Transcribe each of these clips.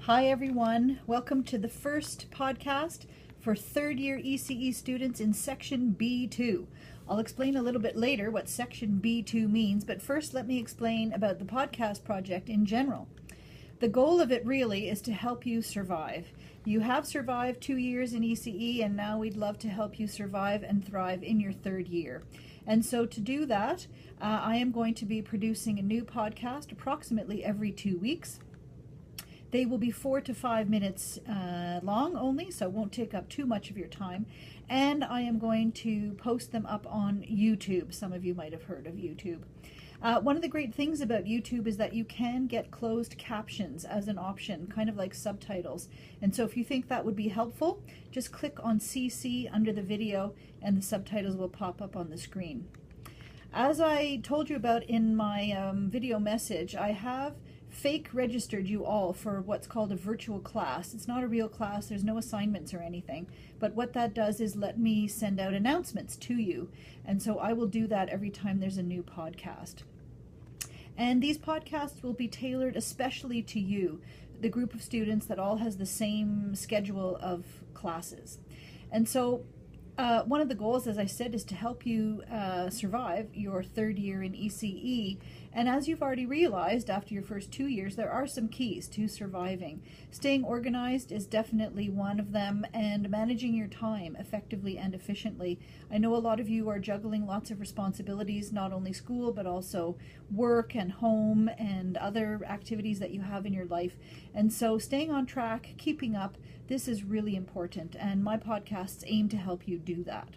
Hi everyone, welcome to the first podcast for third year ECE students in section B2. I'll explain a little bit later what section B2 means, but first let me explain about the podcast project in general. The goal of it really is to help you survive. You have survived 2 years in ECE, and now we'd love to help you survive and thrive in your third year. And so to do that, I am going to be producing a new podcast approximately every 2 weeks. They will be 4 to 5 minutes long only, so it won't take up too much of your time. And I am going to post them up on YouTube. Some of you might have heard of YouTube. One of the great things about YouTube is that you can get closed captions as an option, kind of like subtitles. And so if you think that would be helpful, just click on CC under the video and the subtitles will pop up on the screen. As I told you about in my video message, I have fake registered you all for what's called a virtual class. It's not a real class, there's no assignments or anything, but what that does is let me send out announcements to you, and so I will do that every time there's a new podcast. And these podcasts will be tailored especially to you, the group of students that all has the same schedule of classes. And so one of the goals, as I said, is to help you survive your third year in ECE. And as you've already realized after your first 2 years, there are some keys to surviving. Staying organized is definitely one of them, and managing your time effectively and efficiently. I know a lot of you are juggling lots of responsibilities, not only school, but also work and home and other activities that you have in your life. And so staying on track, keeping up, this is really important, and my podcasts aim to help you do that.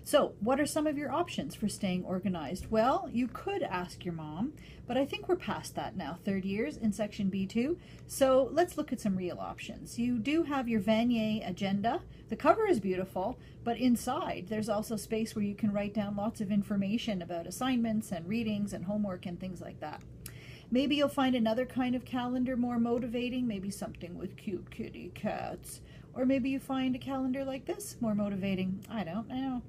So, what are some of your options for staying organized? Well, you could ask your mom, but I think we're past that now, third years in section B2. So let's look at some real options. You do have your Vanier agenda. The cover is beautiful, but inside there's also space where you can write down lots of information about assignments and readings and homework and things like that. Maybe you'll find another kind of calendar more motivating, maybe something with cute kitty cats. Or maybe you find a calendar like this more motivating. I don't know.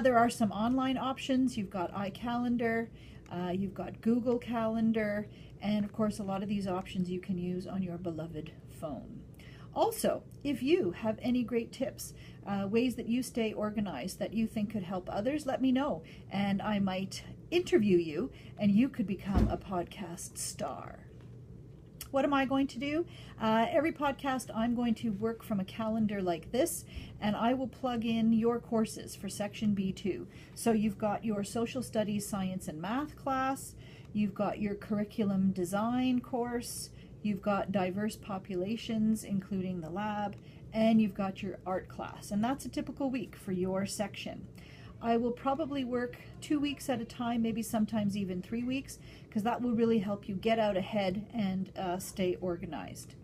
There are some online options. You've got iCalendar, you've got Google Calendar, and of course a lot of these options you can use on your beloved phone. Also, if you have any great tips, ways that you stay organized that you think could help others, let me know, and I might interview you and you could become a podcast star. What am I going to do? Every podcast I'm going to work from a calendar like this, and I will plug in your courses for section B2. So you've got your social studies, science and math class, you've got your curriculum design course, you've got diverse populations including the lab, and you've got your art class, and that's a typical week for your section. I will probably work 2 weeks at a time, maybe sometimes even 3 weeks, because that will really help you get out ahead and stay organized.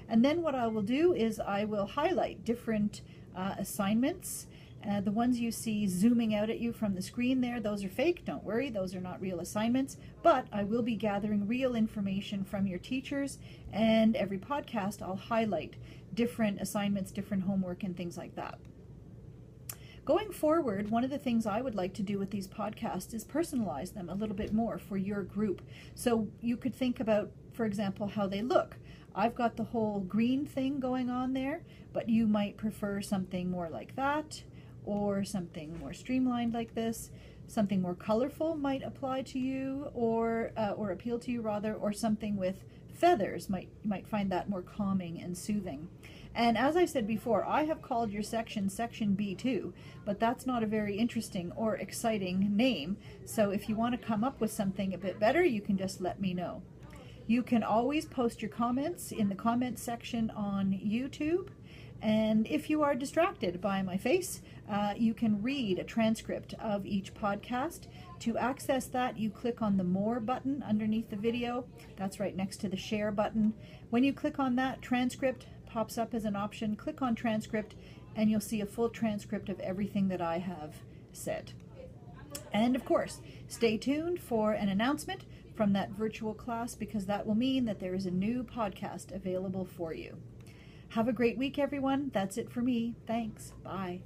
And then what I will do is I will highlight different assignments. The ones you see zooming out at you from the screen there, those are fake, don't worry, those are not real assignments, but I will be gathering real information from your teachers, and every podcast I'll highlight different assignments, different homework, and things like that. Going forward, one of the things I would like to do with these podcasts is personalize them a little bit more for your group. So you could think about, for example, how they look. I've got the whole green thing going on there, but you might prefer something more like that, or something more streamlined like this. Something more colorful might apply to you, or appeal to you rather, or something with feathers might find that more calming and soothing. And as I said before, I have called your section B2, but that's not a very interesting or exciting name. So if you want to come up with something a bit better, you can just let me know. You can always post your comments in the comments section on YouTube. And if you are distracted by my face, you can read a transcript of each podcast. To access that, you click on the More button underneath the video. That's right next to the Share button. When you click on that, transcript pops up as an option. Click on transcript and you'll see a full transcript of everything that I have said. And of course, stay tuned for an announcement from that virtual class, because that will mean that there is a new podcast available for you. Have a great week, everyone. That's it for me. Thanks. Bye.